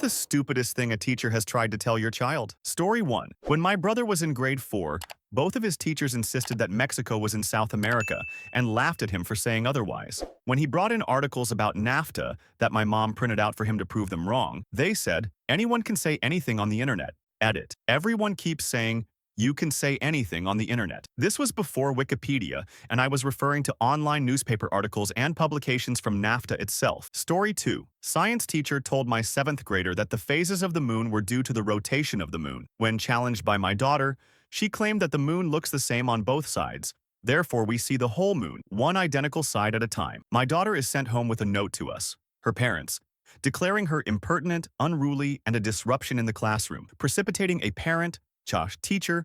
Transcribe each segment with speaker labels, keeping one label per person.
Speaker 1: the stupidest thing a teacher has tried to tell your child? Story 1. When my brother was in grade 4, both of his teachers insisted that Mexico was in South America and laughed at him for saying otherwise. When he brought in articles about NAFTA that my mom printed out for him to prove them wrong, they said, anyone can say anything on the internet. Edit. Everyone keeps saying, you can say anything on the internet. This was before Wikipedia, and I was referring to online newspaper articles and publications from NAFTA itself. Story 2. Science teacher told my 7th grader that the phases of the moon were due to the rotation of the moon. When challenged by my daughter, she claimed that the moon looks the same on both sides. Therefore, we see the whole moon, one identical side at a time. My daughter is sent home with a note to us, her parents, declaring her impertinent, unruly, and a disruption in the classroom, precipitating a parent, teacher,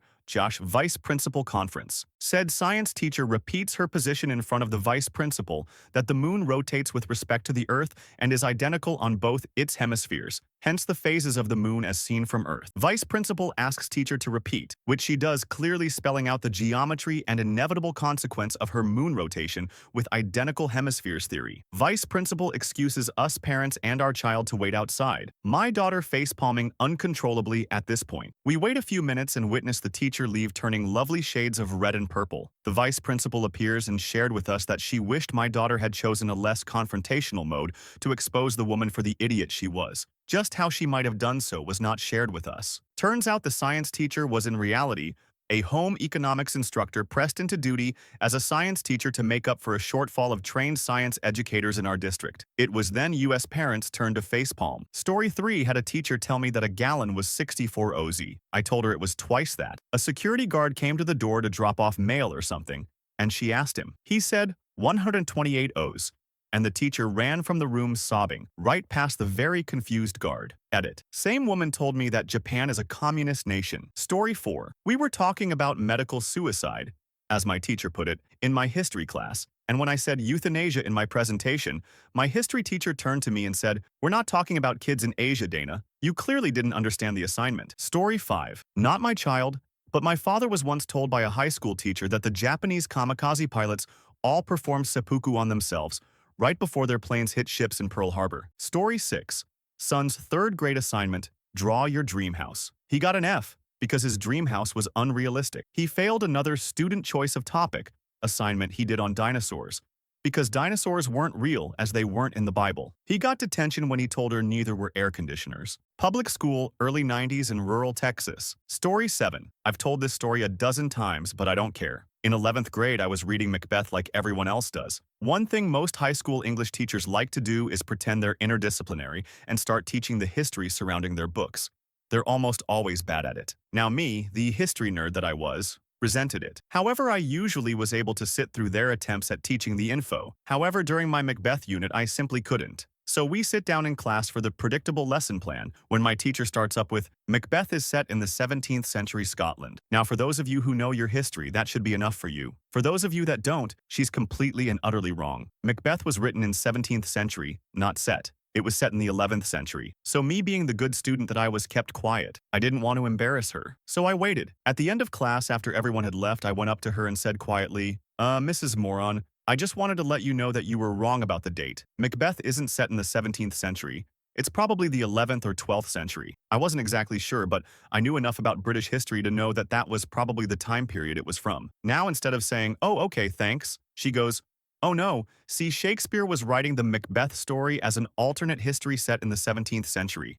Speaker 1: vice principal conference. Said science teacher repeats her position in front of the vice principal that the moon rotates with respect to the Earth and is identical on both its hemispheres, hence the phases of the moon as seen from Earth. Vice principal asks teacher to repeat, which she does, clearly spelling out the geometry and inevitable consequence of her moon rotation with identical hemispheres theory. Vice principal excuses us parents and our child to wait outside. My daughter face-palming uncontrollably at this point. We wait a few minutes and witness the teacher leave, turning lovely shades of red and purple. The vice principal appears and shared with us that she wished my daughter had chosen a less confrontational mode to expose the woman for the idiot she was. Just how she might have done so was not shared with us. Turns out the science teacher was in reality a home economics instructor pressed into duty as a science teacher to make up for a shortfall of trained science educators in our district. It was then U.S. parents turned to facepalm. Story 3 had a teacher tell me that a gallon was 64 OZ. I told her it was twice that. A security guard came to the door to drop off mail or something, and she asked him. He said 128 O's. And the teacher ran from the room sobbing, right past the very confused guard. Edit. Same woman told me that Japan is a communist nation. Story 4. We were talking about medical suicide, as my teacher put it, in my history class, and when I said euthanasia in my presentation, my history teacher turned to me and said, "We're not talking about kids in Asia, Dana. You clearly didn't understand the assignment." Story 5. Not my child, but my father was once told by a high school teacher that the Japanese kamikaze pilots all performed seppuku on themselves right before their planes hit ships in Pearl Harbor. Story 6. Son's 3rd grade assignment, draw your dream house. He got an F because his dream house was unrealistic. He failed another student choice of topic assignment he did on dinosaurs because dinosaurs weren't real as they weren't in the Bible. He got detention when he told her neither were air conditioners. Public school, early 90s in rural Texas. Story 7. I've told this story a dozen times, but I don't care. In 11th grade, I was reading Macbeth like everyone else does. One thing most high school English teachers like to do is pretend they're interdisciplinary and start teaching the history surrounding their books. They're almost always bad at it. Now me, the history nerd that I was, resented it. However, I usually was able to sit through their attempts at teaching the info. However, during my Macbeth unit, I simply couldn't. So we sit down in class for the predictable lesson plan when my teacher starts up with, Macbeth is set in the 17th century Scotland. Now for those of you who know your history, that should be enough for you. For those of you that don't, she's completely and utterly wrong. Macbeth was written in 17th century, not set. It was set in the 11th century. So me being the good student that I was kept quiet. I didn't want to embarrass her. So I waited. At the end of class, after everyone had left, I went up to her and said quietly, Mrs. Moron, I just wanted to let you know that you were wrong about the date. Macbeth isn't set in the 17th century. It's probably the 11th or 12th century. I wasn't exactly sure, but I knew enough about British history to know that that was probably the time period it was from. Now instead of saying, oh, okay, thanks, she goes, oh no, see, Shakespeare was writing the Macbeth story as an alternate history set in the 17th century.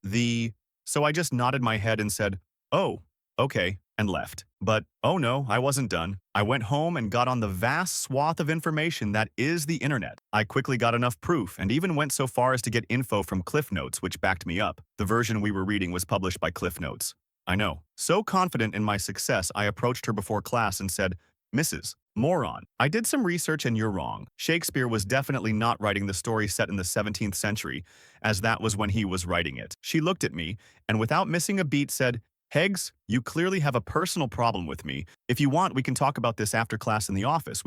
Speaker 1: So I just nodded my head and said, oh, okay, and left. But, oh no, I wasn't done. I went home and got on the vast swath of information that is the internet. I quickly got enough proof and even went so far as to get info from Cliff Notes, which backed me up. The version we were reading was published by Cliff Notes. I know. So confident in my success, I approached her before class and said, Mrs. Moron, I did some research and you're wrong. Shakespeare was definitely not writing the story set in the 17th century, as that was when he was writing it. She looked at me and without missing a beat said, Heggs, you clearly have a personal problem with me. If you want, we can talk about this after class in the office.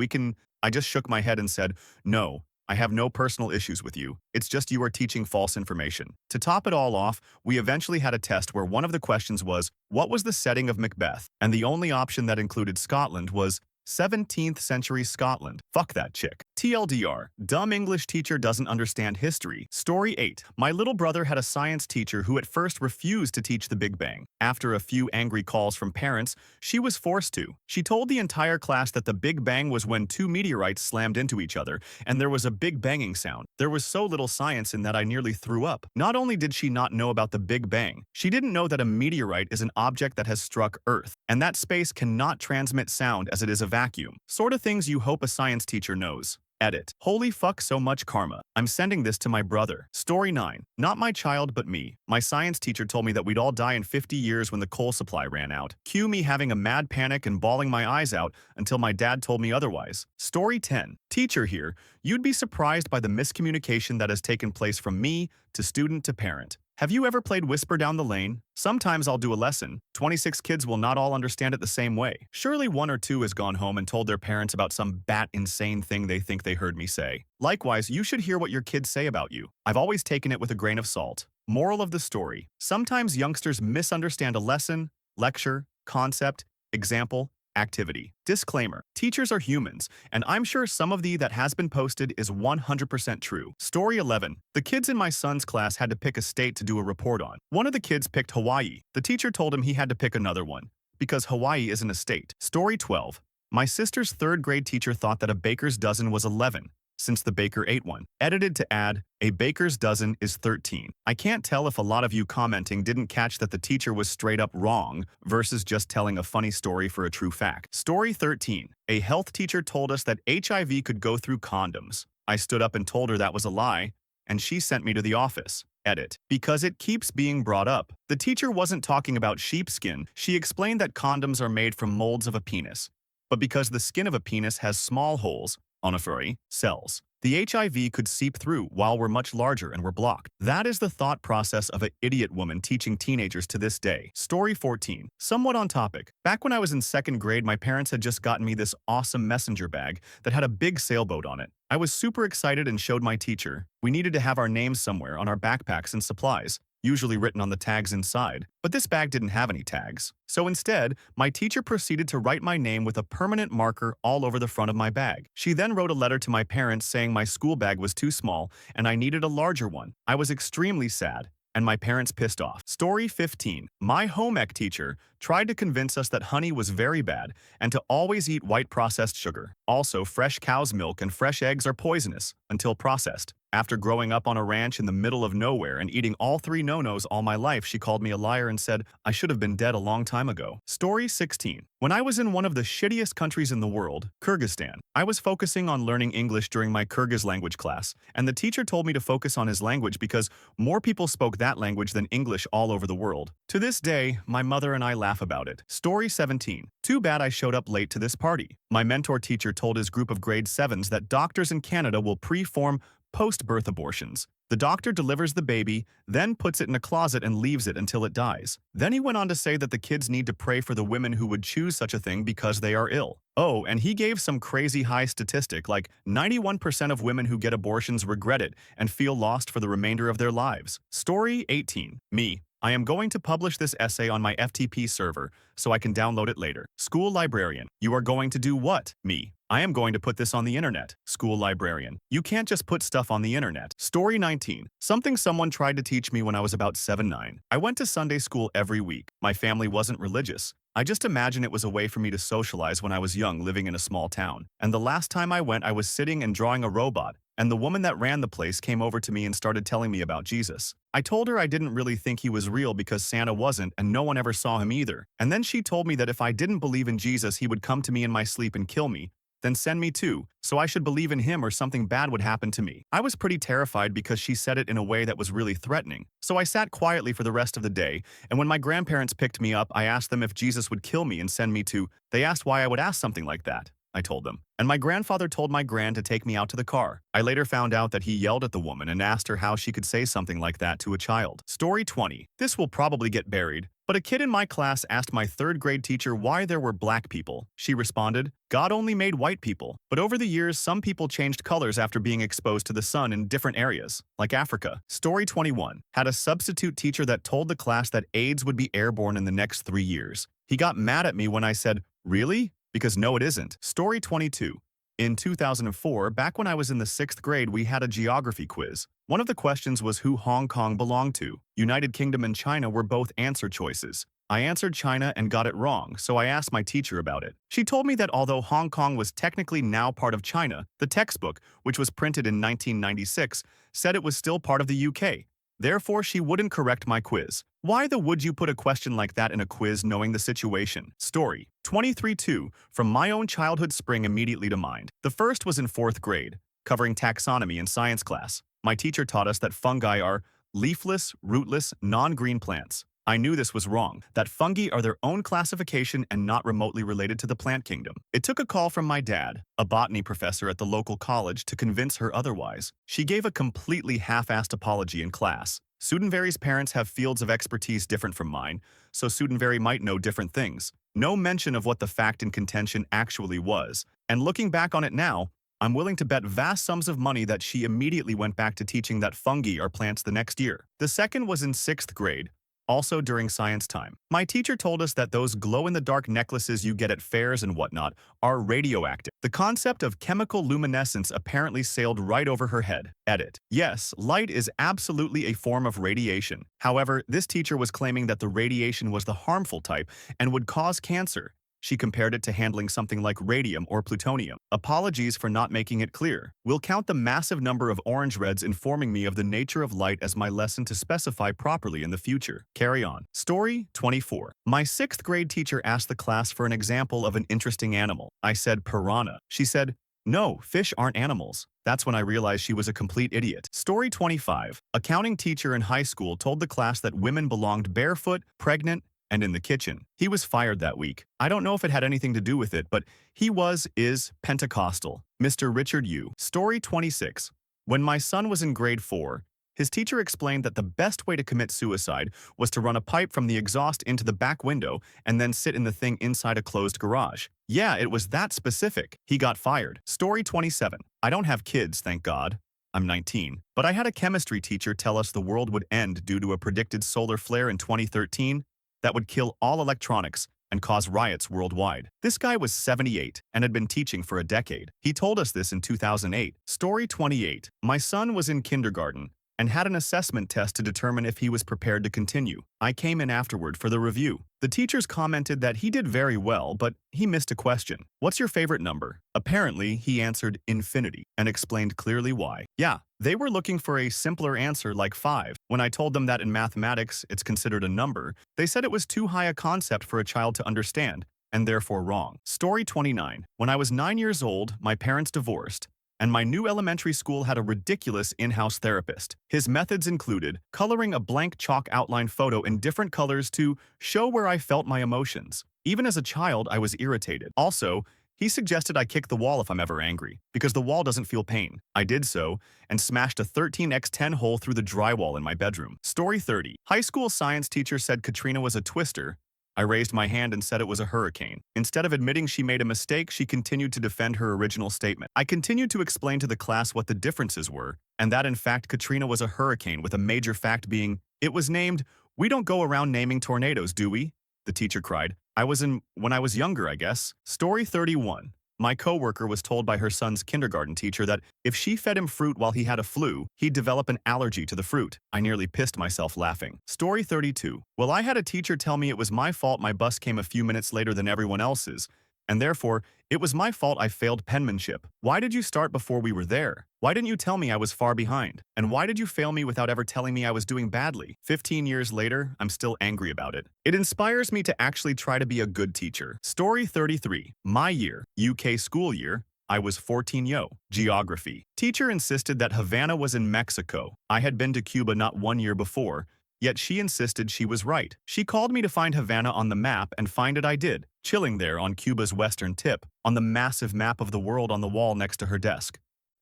Speaker 1: I just shook my head and said, no, I have no personal issues with you. It's just you are teaching false information. To top it all off, we eventually had a test where one of the questions was, what was the setting of Macbeth? And the only option that included Scotland was 17th century Scotland. Fuck that chick. TLDR. Dumb English teacher doesn't understand history. Story 8. My little brother had a science teacher who at first refused to teach the Big Bang. After a few angry calls from parents, she was forced to. She told the entire class that the Big Bang was when two meteorites slammed into each other, and there was a big banging sound. There was so little science in that I nearly threw up. Not only did she not know about the Big Bang, she didn't know that a meteorite is an object that has struck Earth, and that space cannot transmit sound as it is a vacuum. Sort of things you hope a science teacher knows. Edit. Holy fuck, so much karma. I'm sending this to my brother. Story 9. Not my child but me. My science teacher told me that we'd all die in 50 years when the coal supply ran out. Cue me having a mad panic and bawling my eyes out until my dad told me otherwise. Story 10. Teacher here. You'd be surprised by the miscommunication that has taken place from me to student to parent. Have you ever played Whisper Down the Lane? Sometimes I'll do a lesson. 26 kids will not all understand it the same way. Surely one or two has gone home and told their parents about some insane thing they think they heard me say. Likewise, you should hear what your kids say about you. I've always taken it with a grain of salt. Moral of the story. Sometimes youngsters misunderstand a lesson, lecture, concept, example, activity. Disclaimer. Teachers are humans, and I'm sure some of that has been posted is 100% true. Story 11. The kids in my son's class had to pick a state to do a report on. One of the kids picked Hawaii. The teacher told him he had to pick another one, because Hawaii isn't a state. Story 12. My sister's third grade teacher thought that a baker's dozen was 11, since the baker ate one. Edited to add, a baker's dozen is 13. I can't tell if a lot of you commenting didn't catch that the teacher was straight up wrong versus just telling a funny story for a true fact. Story 13. A health teacher told us that HIV could go through condoms. I stood up and told her that was a lie, and she sent me to the office. Edit. Because it keeps being brought up. The teacher wasn't talking about sheepskin. She explained that condoms are made from molds of a penis. But because the skin of a penis has small holes, onophori, cells, the HIV could seep through while we're much larger and we're blocked. That is the thought process of an idiot woman teaching teenagers to this day. Story 14. Somewhat on topic. Back when I was in 2nd grade, my parents had just gotten me this awesome messenger bag that had a big sailboat on it. I was super excited and showed my teacher. We needed to have our names somewhere on our backpacks and supplies, usually written on the tags inside, but this bag didn't have any tags. So instead, my teacher proceeded to write my name with a permanent marker all over the front of my bag. She then wrote a letter to my parents saying my school bag was too small and I needed a larger one. I was extremely sad, and my parents pissed off. Story 15. My home ec teacher tried to convince us that honey was very bad and to always eat white processed sugar. Also, fresh cow's milk and fresh eggs are poisonous until processed. After growing up on a ranch in the middle of nowhere and eating all 3 no-nos all my life, she called me a liar and said I should have been dead a long time ago. Story 16. When I was in one of the shittiest countries in the world, Kyrgyzstan, I was focusing on learning English during my Kyrgyz language class, and the teacher told me to focus on his language because more people spoke that language than English all over the world. To this day, my mother and I laugh about it. Story 17. Too bad I showed up late to this party. My mentor teacher told his group of grade 7s that doctors in Canada will perform post-birth abortions. The doctor delivers the baby, then puts it in a closet and leaves it until it dies. Then he went on to say that the kids need to pray for the women who would choose such a thing because they are ill. Oh, and he gave some crazy high statistic like 91% of women who get abortions regret it and feel lost for the remainder of their lives. Story 18. Me. I am going to publish this essay on my FTP server so I can download it later. School librarian. You are going to do what? Me. I am going to put this on the internet. School librarian. You can't just put stuff on the internet. Story 19. Something someone tried to teach me when I was about 7-9. I went to Sunday school every week. My family wasn't religious. I just imagine it was a way for me to socialize when I was young living in a small town. And the last time I went, I was sitting and drawing a robot, and the woman that ran the place came over to me and started telling me about Jesus. I told her I didn't really think he was real because Santa wasn't and no one ever saw him either. And then she told me that if I didn't believe in Jesus, he would come to me in my sleep and kill me, then send me too, so I should believe in him or something bad would happen to me. I was pretty terrified because she said it in a way that was really threatening. So I sat quietly for the rest of the day, and when my grandparents picked me up, I asked them if Jesus would kill me and send me to. They asked why I would ask something like that. I told them. And my grandfather told my gran to take me out to the car. I later found out that he yelled at the woman and asked her how she could say something like that to a child. Story 20. This will probably get buried, but a kid in my class asked my 3rd grade teacher why there were black people. She responded, God only made white people. But over the years, some people changed colors after being exposed to the sun in different areas, like Africa. Story 21. Had a substitute teacher that told the class that AIDS would be airborne in the next 3 years. He got mad at me when I said, really? Because no, it isn't. Story 22. In 2004, back when I was in the 6th grade, we had a geography quiz. One of the questions was who Hong Kong belonged to. United Kingdom and China were both answer choices. I answered China and got it wrong, so I asked my teacher about it. She told me that although Hong Kong was technically now part of China, the textbook, which was printed in 1996, said it was still part of the UK. Therefore, she wouldn't correct my quiz. Why the would you put a question like that in a quiz knowing the situation? Story 23-2. From my own childhood spring immediately to mind. The first was in 4th grade, covering taxonomy in science class. My teacher taught us that fungi are leafless, rootless, non-green plants. I knew this was wrong, that fungi are their own classification and not remotely related to the plant kingdom. It took a call from my dad, a botany professor at the local college, to convince her otherwise. She gave a completely half-assed apology in class. Sudenvary's parents have fields of expertise different from mine, so Sudenvary might know different things. No mention of what the fact in contention actually was, and looking back on it now, I'm willing to bet vast sums of money that she immediately went back to teaching that fungi are plants the next year. The second was in 6th grade, also during science time. My teacher told us that those glow-in-the-dark necklaces you get at fairs and whatnot are radioactive. The concept of chemical luminescence apparently sailed right over her head. Edit. Yes, light is absolutely a form of radiation. However, this teacher was claiming that the radiation was the harmful type and would cause cancer. She compared it to handling something like radium or plutonium. Apologies for not making it clear. We'll count the massive number of orange reds informing me of the nature of light as my lesson to specify properly in the future. Carry on. Story 24. My 6th grade teacher asked the class for an example of an interesting animal. I said piranha. She said, "No, fish aren't animals." That's when I realized she was a complete idiot. Story 25. Accounting teacher in high school told the class that women belonged barefoot, pregnant, and in the kitchen. He was fired that week. I don't know if it had anything to do with it, but he is Pentecostal. Mr. Richard Yu. Story 26. When my son was in grade 4, his teacher explained that the best way to commit suicide was to run a pipe from the exhaust into the back window and then sit in the thing inside a closed garage. Yeah, it was that specific. He got fired. Story 27. I don't have kids, thank God. I'm 19. But I had a chemistry teacher tell us the world would end due to a predicted solar flare in 2013 that would kill all electronics and cause riots worldwide. This guy was 78 and had been teaching for a decade. He told us this in 2008. Story 28. My son was in kindergarten and had an assessment test to determine if he was prepared to continue. I came in afterward for the review. The teachers commented that he did very well, but he missed a question. What's your favorite number? Apparently, he answered infinity and explained clearly why. Yeah, they were looking for a simpler answer like 5. When I told them that in mathematics it's considered a number, they said it was too high a concept for a child to understand, and therefore wrong. Story 29. When I was 9 years old, my parents divorced, and my new elementary school had a ridiculous in-house therapist. His methods included coloring a blank chalk outline photo in different colors to show where I felt my emotions. Even as a child, I was irritated. Also, he suggested I kick the wall if I'm ever angry, because the wall doesn't feel pain. I did so, and smashed a 13x10 hole through the drywall in my bedroom. Story 30. High school science teacher said Katrina was a twister. I raised my hand and said it was a hurricane. Instead of admitting she made a mistake, she continued to defend her original statement. I continued to explain to the class what the differences were, and that in fact Katrina was a hurricane, with a major fact being, it was named, "We don't go around naming tornadoes, do we?" The teacher cried. When I was younger, I guess. Story 31. My coworker was told by her son's kindergarten teacher that if she fed him fruit while he had a flu, he'd develop an allergy to the fruit. I nearly pissed myself laughing. Story 32. Well, I had a teacher tell me it was my fault my bus came a few minutes later than everyone else's, and therefore, it was my fault I failed penmanship. Why did you start before we were there? Why didn't you tell me I was far behind? And why did you fail me without ever telling me I was doing badly? 15 years later, I'm still angry about it. It inspires me to actually try to be a good teacher. Story 33. My year, UK school year, I was 14 yo. Geography. Teacher insisted that Havana was in Mexico. I had been to Cuba not 1 year before, yet she insisted she was right. She called me to find Havana on the map, and find it I did, chilling there on Cuba's western tip, on the massive map of the world on the wall next to her desk.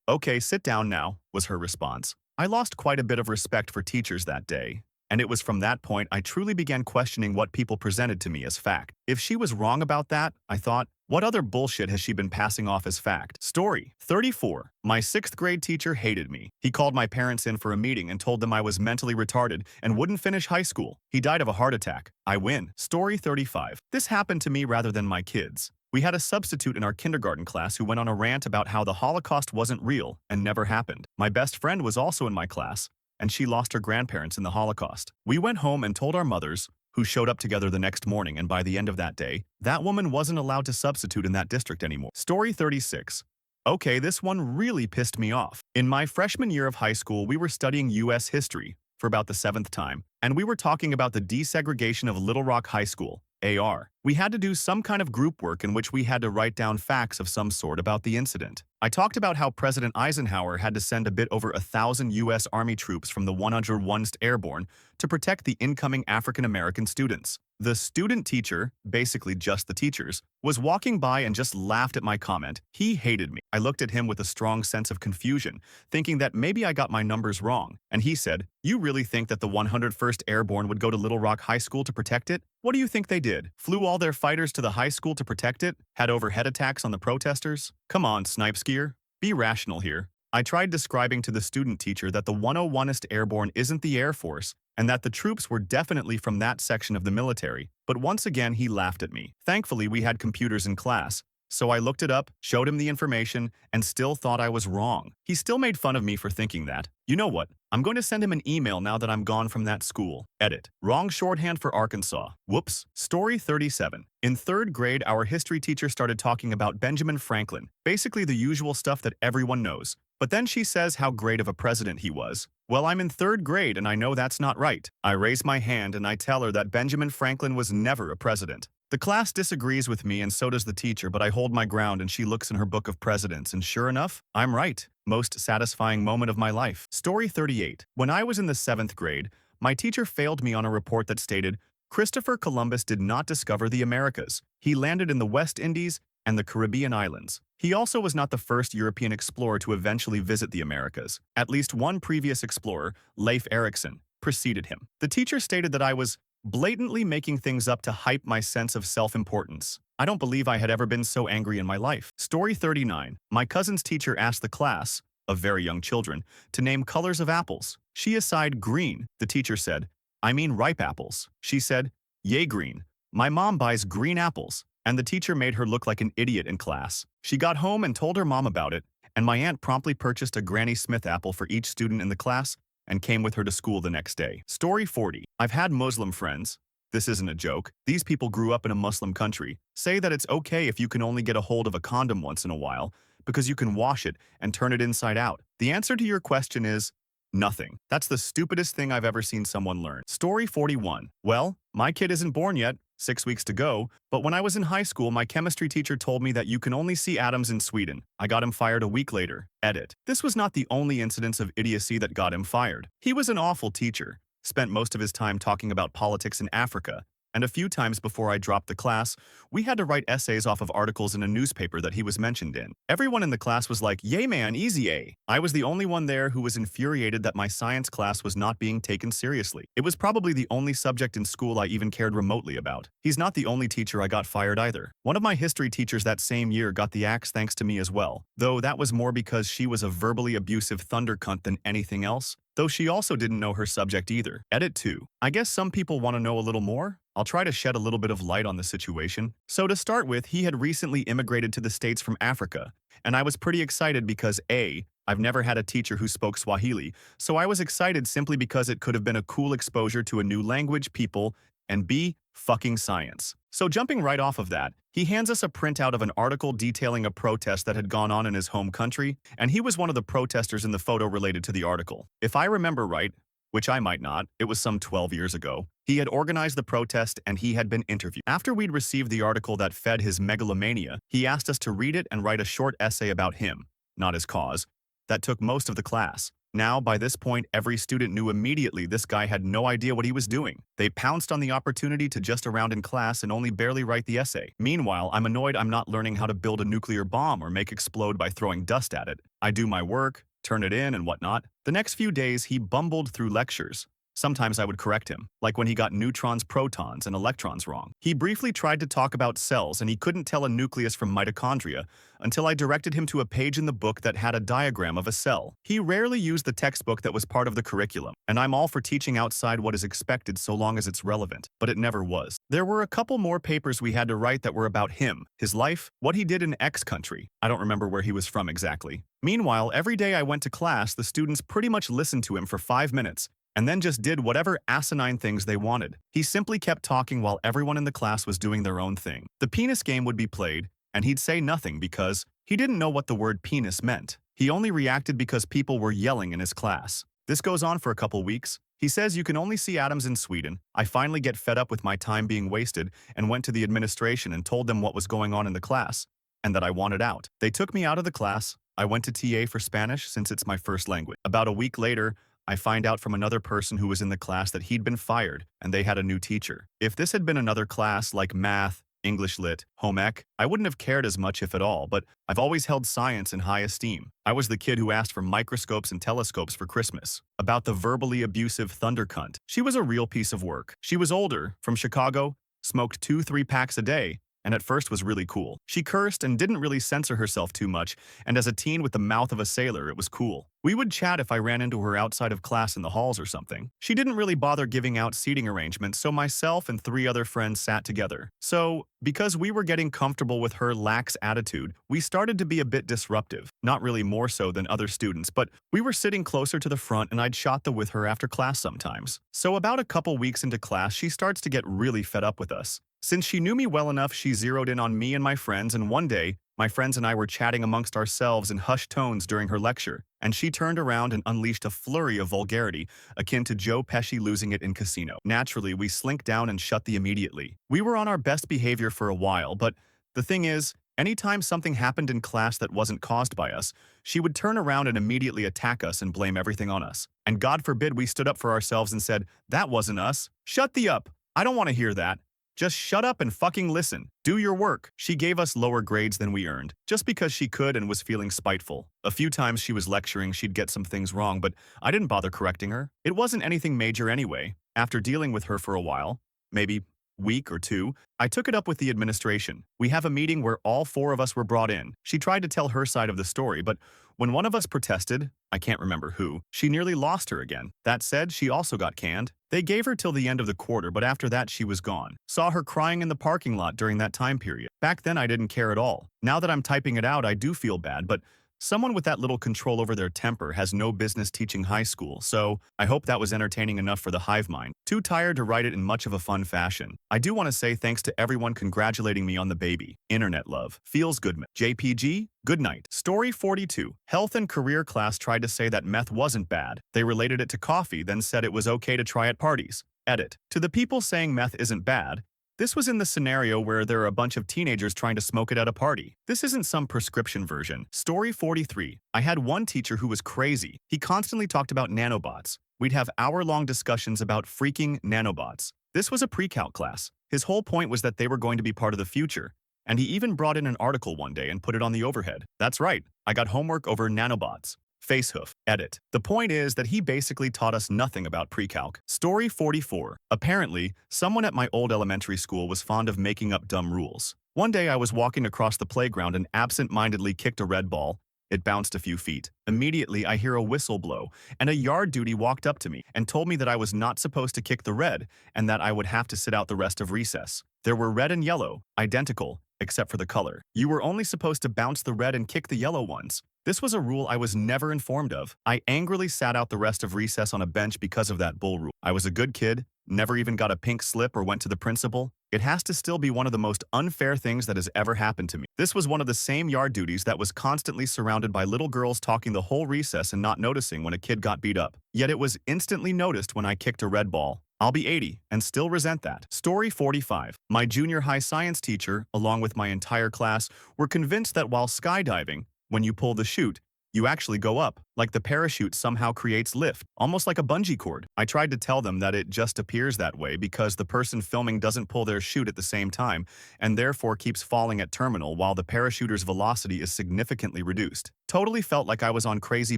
Speaker 1: "Okay, sit down now," was her response. I lost quite a bit of respect for teachers that day, and it was from that point I truly began questioning what people presented to me as fact. If she was wrong about that, I thought, what other bullshit has she been passing off as fact? Story 34. My 6th grade teacher hated me. He called my parents in for a meeting and told them I was mentally retarded and wouldn't finish high school. He died of a heart attack. I win. Story 35. This happened to me rather than my kids. We had a substitute in our kindergarten class who went on a rant about how the Holocaust wasn't real and never happened. My best friend was also in my class, and she lost her grandparents in the Holocaust. We went home and told our mothers, who showed up together the next morning, and by the end of that day, that woman wasn't allowed to substitute in that district anymore. Story 36. Okay, this one really pissed me off. In my freshman year of high school, we were studying U.S. history for about the 7th time, and we were talking about the desegregation of Little Rock High School, AR. We had to do some kind of group work in which we had to write down facts of some sort about the incident. I talked about how President Eisenhower had to send a bit over 1,000 U.S. Army troops from the 101st Airborne to protect the incoming African-American students. The student teacher, basically just the teachers, was walking by and just laughed at my comment. He hated me. I looked at him with a strong sense of confusion, thinking that maybe I got my numbers wrong, and he said, "You really think that the 101st Airborne would go to Little Rock High School to protect it? What do you think they did? Flew all their fighters to the high school to protect it? Had overhead attacks on the protesters? Come on, snipe skier. Be rational here." I tried describing to the student teacher that the 101st Airborne isn't the Air Force, and that the troops were definitely from that section of the military, but once again he laughed at me. Thankfully, we had computers in class, so I looked it up, showed him the information, and still thought I was wrong. He still made fun of me for thinking that. You know what? I'm going to send him an email now that I'm gone from that school. Edit. Wrong shorthand for Arkansas. Whoops. Story 37. In 3rd grade, our history teacher started talking about Benjamin Franklin, basically the usual stuff that everyone knows. But then she says how great of a president he was. Well, I'm in 3rd grade and I know that's not right. I raise my hand and I tell her that Benjamin Franklin was never a president. The class disagrees with me and so does the teacher, but I hold my ground and she looks in her book of presidents and sure enough, I'm right. Most satisfying moment of my life. Story 38. When I was in the 7th grade, my teacher failed me on a report that stated, Christopher Columbus did not discover the Americas. He landed in the West Indies and the Caribbean islands. He also was not the first European explorer to eventually visit the Americas. At least one previous explorer, Leif Erikson, preceded him. The teacher stated that I was blatantly making things up to hype my sense of self-importance. I don't believe I had ever been so angry in my life. Story 39. My cousin's teacher asked the class, of very young children, to name colors of apples. She assigned green. The teacher said, "I mean ripe apples." She said, "Yay green. My mom buys green apples." And the teacher made her look like an idiot in class. She got home and told her mom about it, and my aunt promptly purchased a Granny Smith apple for each student in the class and came with her to school the next day. Story 40. I've had Muslim friends. This isn't a joke. These people grew up in a Muslim country. Say that it's okay if you can only get a hold of a condom once in a while because you can wash it and turn it inside out. The answer to your question is nothing. That's the stupidest thing I've ever seen someone learn. Story 41. Well, my kid isn't born yet. 6 weeks to go, but when I was in high school, my chemistry teacher told me that you can only see atoms in Sweden. I got him fired a week later. Edit. This was not the only incidence of idiocy that got him fired. He was an awful teacher, spent most of his time talking about politics in Africa, and a few times before I dropped the class, we had to write essays off of articles in a newspaper that he was mentioned in. Everyone in the class was like, "Yay man, easy A." I was the only one there who was infuriated that my science class was not being taken seriously. It was probably the only subject in school I even cared remotely about. He's not the only teacher I got fired either. One of my history teachers that same year got the axe thanks to me as well, though that was more because she was a verbally abusive thunder cunt than anything else. Though she also didn't know her subject either. Edit 2. I guess some people want to know a little more? I'll try to shed a little bit of light on the situation. So to start with, he had recently immigrated to the States from Africa, and I was pretty excited because A, I've never had a teacher who spoke Swahili, so I was excited simply because it could have been a cool exposure to a new language, people, and B, fucking science. So jumping right off of that, he hands us a printout of an article detailing a protest that had gone on in his home country, and he was one of the protesters in the photo related to the article. If I remember right, which I might not, it was some 12 years ago, he had organized the protest and he had been interviewed. After we'd received the article that fed his megalomania, he asked us to read it and write a short essay about him, not his cause. That took most of the class. Now, by this point, every student knew immediately this guy had no idea what he was doing. They pounced on the opportunity to just around in class and only barely write the essay. Meanwhile, I'm annoyed I'm not learning how to build a nuclear bomb or make explode by throwing dust at it. I do my work, turn it in, and whatnot. The next few days, he bumbled through lectures, Sometimes I would correct him, like when he got neutrons, protons, and electrons wrong. He briefly tried to talk about cells and he couldn't tell a nucleus from mitochondria until I directed him to a page in the book that had a diagram of a cell. He rarely used the textbook that was part of the curriculum, and I'm all for teaching outside what is expected so long as it's relevant, but it never was. There were a couple more papers we had to write that were about him, his life, what he did in X country. I don't remember where he was from exactly. Meanwhile, every day I went to class, the students pretty much listened to him for 5 minutes, and then just did whatever asinine things they wanted. He simply kept talking while everyone in the class was doing their own thing. The penis game would be played, and he'd say nothing because he didn't know what the word penis meant. He only reacted because people were yelling in his class. This goes on for a couple weeks. He says you can only see atoms in Sweden. I finally get fed up with my time being wasted and went to the administration and told them what was going on in the class and that I wanted out. They took me out of the class. I went to TA for Spanish since it's my first language. About a week later, I find out from another person who was in the class that he'd been fired and they had a new teacher. If this had been another class like math, English lit, home ec, I wouldn't have cared as much if at all, but I've always held science in high esteem. I was the kid who asked for microscopes and telescopes for Christmas. About the verbally abusive thunder cunt. She was a real piece of work. She was older, from Chicago, smoked 2-3 packs a day, and at first was really cool. She cursed and didn't really censor herself too much, and as a teen with the mouth of a sailor, it was cool. We would chat if I ran into her outside of class in the halls or something. She didn't really bother giving out seating arrangements, so myself and 3 other friends sat together. So, because we were getting comfortable with her lax attitude, we started to be a bit disruptive. Not really more so than other students, but we were sitting closer to the front and I'd shot the with her after class sometimes. So about a couple weeks into class, she starts to get really fed up with us. Since she knew me well enough, she zeroed in on me and my friends, and one day, my friends and I were chatting amongst ourselves in hushed tones during her lecture, and she turned around and unleashed a flurry of vulgarity, akin to Joe Pesci losing it in Casino. Naturally, we slinked down and shut the immediately. We were on our best behavior for a while, but the thing is, anytime something happened in class that wasn't caused by us, she would turn around and immediately attack us and blame everything on us. And God forbid we stood up for ourselves and said, "That wasn't us. Shut the up. I don't want to hear that. Just shut up and fucking listen. Do your work." She gave us lower grades than we earned, just because she could and was feeling spiteful. A few times she was lecturing, she'd get some things wrong, but I didn't bother correcting her. It wasn't anything major anyway. After dealing with her for a while, maybe week or 2, I took it up with the administration. We have a meeting where all 4 of us were brought in. She tried to tell her side of the story, but when one of us protested, I can't remember who, she nearly lost her again. That said, she also got canned. They gave her till the end of the quarter, but after that she was gone. Saw her crying in the parking lot during that time period. Back then I didn't care at all. Now that I'm typing it out, I do feel bad, but someone with that little control over their temper has no business teaching high school, so I hope that was entertaining enough for the hive mind. Too tired to write it in much of a fun fashion. I do want to say thanks to everyone congratulating me on the baby. Internet love. Feels good. JPG, good night. Story 42. Health and career class tried to say that meth wasn't bad. They related it to coffee, then said it was okay to try at parties. Edit. To the people saying meth isn't bad, this was in the scenario where there are a bunch of teenagers trying to smoke it at a party. This isn't some prescription version. Story 43. I had one teacher who was crazy. He constantly talked about nanobots. We'd have hour-long discussions about freaking nanobots. This was a pre-calc class. His whole point was that they were going to be part of the future. And he even brought in an article one day and put it on the overhead. That's right. I got homework over nanobots. Facehoof. Edit. The point is that he basically taught us nothing about pre-calc. Story 44. Apparently, someone at my old elementary school was fond of making up dumb rules. One day I was walking across the playground and absent-mindedly kicked a red ball. It bounced a few feet. Immediately, I hear a whistle blow, and a yard duty walked up to me and told me that I was not supposed to kick the red and that I would have to sit out the rest of recess. There were red and yellow, identical, except for the color. You were only supposed to bounce the red and kick the yellow ones. This was a rule I was never informed of. I angrily sat out the rest of recess on a bench because of that bull rule. I was a good kid, never even got a pink slip or went to the principal. It has to still be one of the most unfair things that has ever happened to me. This was one of the same yard duties that was constantly surrounded by little girls talking the whole recess and not noticing when a kid got beat up. Yet it was instantly noticed when I kicked a red ball. I'll be 80 and still resent that. Story 45. My junior high science teacher, along with my entire class, were convinced that while skydiving, when you pull the chute, You actually go up, like the parachute somehow creates lift, almost like a bungee cord. I tried to tell them that it just appears that way because the person filming doesn't pull their chute at the same time and therefore keeps falling at terminal while the parachuter's velocity is significantly reduced. Totally felt like I was on crazy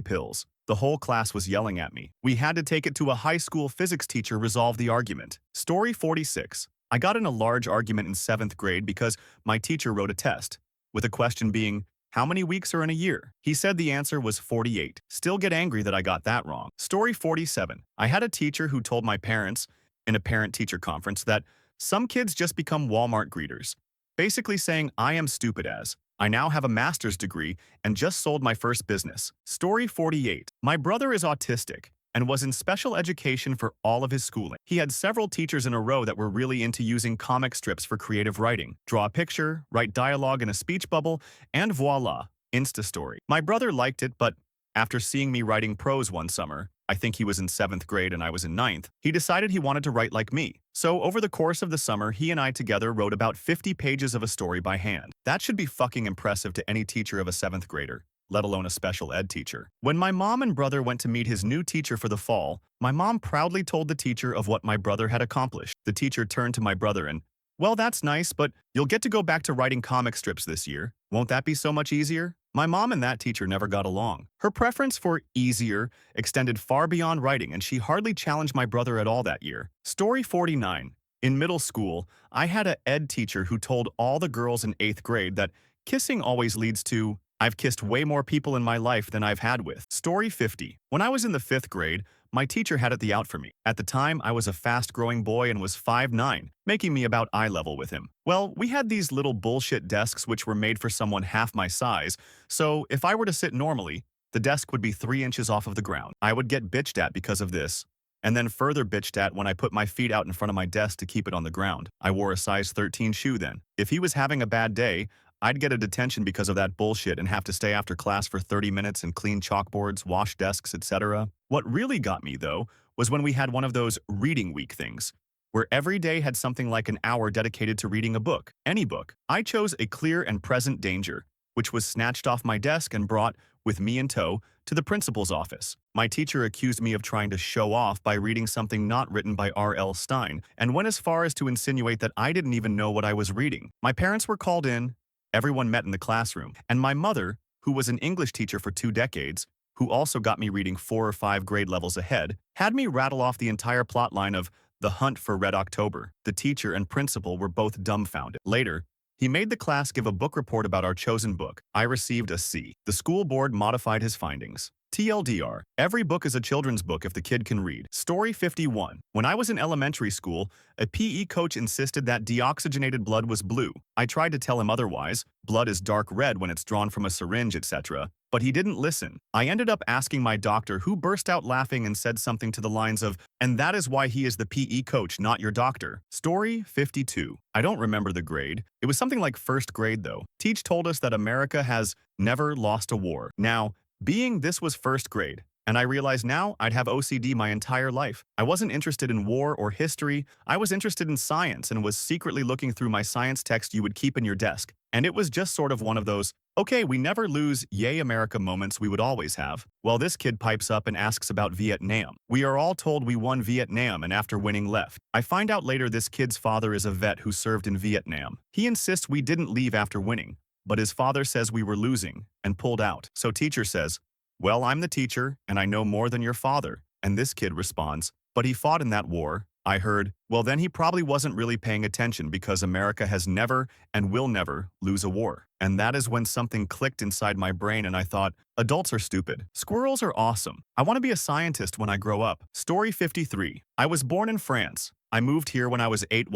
Speaker 1: pills. The whole class was yelling at me. We had to take it to a high school physics teacher resolve the argument. Story 46. I got in a large argument in 7th grade because my teacher wrote a test, with a question being, how many weeks are in a year? He said the answer was 48. Still get angry that I got that wrong. Story 47. I had a teacher who told my parents, in a parent-teacher conference, that some kids just become Walmart greeters, basically saying I am stupid as. I now have a master's degree and just sold my first business. Story 48. My brother is autistic and was in special education for all of his schooling. He had several teachers in a row that were really into using comic strips for creative writing. Draw a picture, write dialogue in a speech bubble, and voila, Insta story. My brother liked it, but after seeing me writing prose one summer, I think he was in 7th grade and I was in 9th, he decided he wanted to write like me. So over the course of the summer, he and I together wrote about 50 pages of a story by hand. That should be fucking impressive to any teacher of a 7th grader, let alone a special ed teacher. When my mom and brother went to meet his new teacher for the fall, my mom proudly told the teacher of what my brother had accomplished. The teacher turned to my brother and, well, that's nice, but you'll get to go back to writing comic strips this year. Won't that be so much easier? My mom and that teacher never got along. Her preference for easier extended far beyond writing, and she hardly challenged my brother at all that year. Story 49. In middle school, I had a ed teacher who told all the girls in 8th grade that kissing always leads to, I've kissed way more people in my life than I've had with. Story 50. When I was in the 5th grade, my teacher had it the out for me. At the time, I was a fast-growing boy and was 5'9", making me about eye level with him. Well, we had these little bullshit desks which were made for someone half my size, so if I were to sit normally, the desk would be 3 inches off of the ground. I would get bitched at because of this, and then further bitched at when I put my feet out in front of my desk to keep it on the ground. I wore a size 13 shoe then. If he was having a bad day, I'd get a detention because of that bullshit and have to stay after class for 30 minutes and clean chalkboards, wash desks, etc. What really got me, though, was when we had one of those reading week things, where every day had something like an hour dedicated to reading a book, any book. I chose A Clear and Present Danger, which was snatched off my desk and brought, with me in tow, to the principal's office. My teacher accused me of trying to show off by reading something not written by R.L. Stine, and went as far as to insinuate that I didn't even know what I was reading. My parents were called in. Everyone met in the classroom, and my mother, who was an English teacher for 2 decades, who also got me reading 4 or 5 grade levels ahead, had me rattle off the entire plotline of The Hunt for Red October. The teacher and principal were both dumbfounded. Later, he made the class give a book report about our chosen book. I received a C. The school board modified his findings. TLDR, every book is a children's book if the kid can read. Story 51. When I was in elementary school, a PE coach insisted that deoxygenated blood was blue. I tried to tell him otherwise, blood is dark red when it's drawn from a syringe, etc., but he didn't listen. I ended up asking my doctor, who burst out laughing and said something to the lines of, and that is why he is the PE coach, not your doctor. Story 52. I don't remember the grade. It was something like 1st grade though. Teach told us that America has never lost a war. Now, being this was 1st grade, and I realized now I'd have OCD my entire life. I wasn't interested in war or history, I was interested in science and was secretly looking through my science text you would keep in your desk. And it was just sort of one of those, okay, we never lose, yay America moments we would always have. Well, this kid pipes up and asks about Vietnam. We are all told we won Vietnam and after winning left. I find out later this kid's father is a vet who served in Vietnam. He insists we didn't leave after winning, but his father says we were losing and pulled out. So teacher says, well, I'm the teacher and I know more than your father. And this kid responds, but he fought in that war. I heard, well, then he probably wasn't really paying attention because America has never and will never lose a war. And that is when something clicked inside my brain and I thought, adults are stupid. Squirrels are awesome. I want to be a scientist when I grow up. Story 53. I was born in France. I moved here when I was 8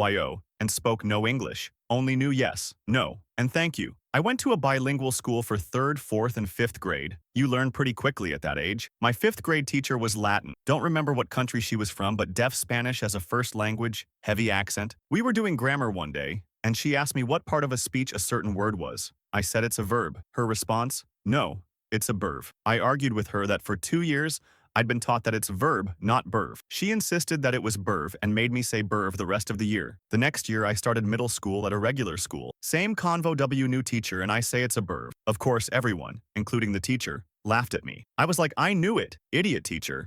Speaker 1: and spoke no English. Only knew yes, no, and thank you. I went to a bilingual school for 3rd, 4th, and 5th grade. You learn pretty quickly at that age. My 5th grade teacher was Latin. Don't remember what country she was from, but deaf Spanish as a first language, heavy accent. We were doing grammar one day, and she asked me what part of a speech a certain word was. I said it's a verb. Her response, no, it's a verb. I argued with her that for 2 years, I'd been taught that it's verb, not verb. She insisted that it was verb and made me say verb the rest of the year. The next year, I started middle school at a regular school. Same convo new teacher and I say it's a verb. Of course, everyone, including the teacher, laughed at me. I was like, I knew it, idiot teacher.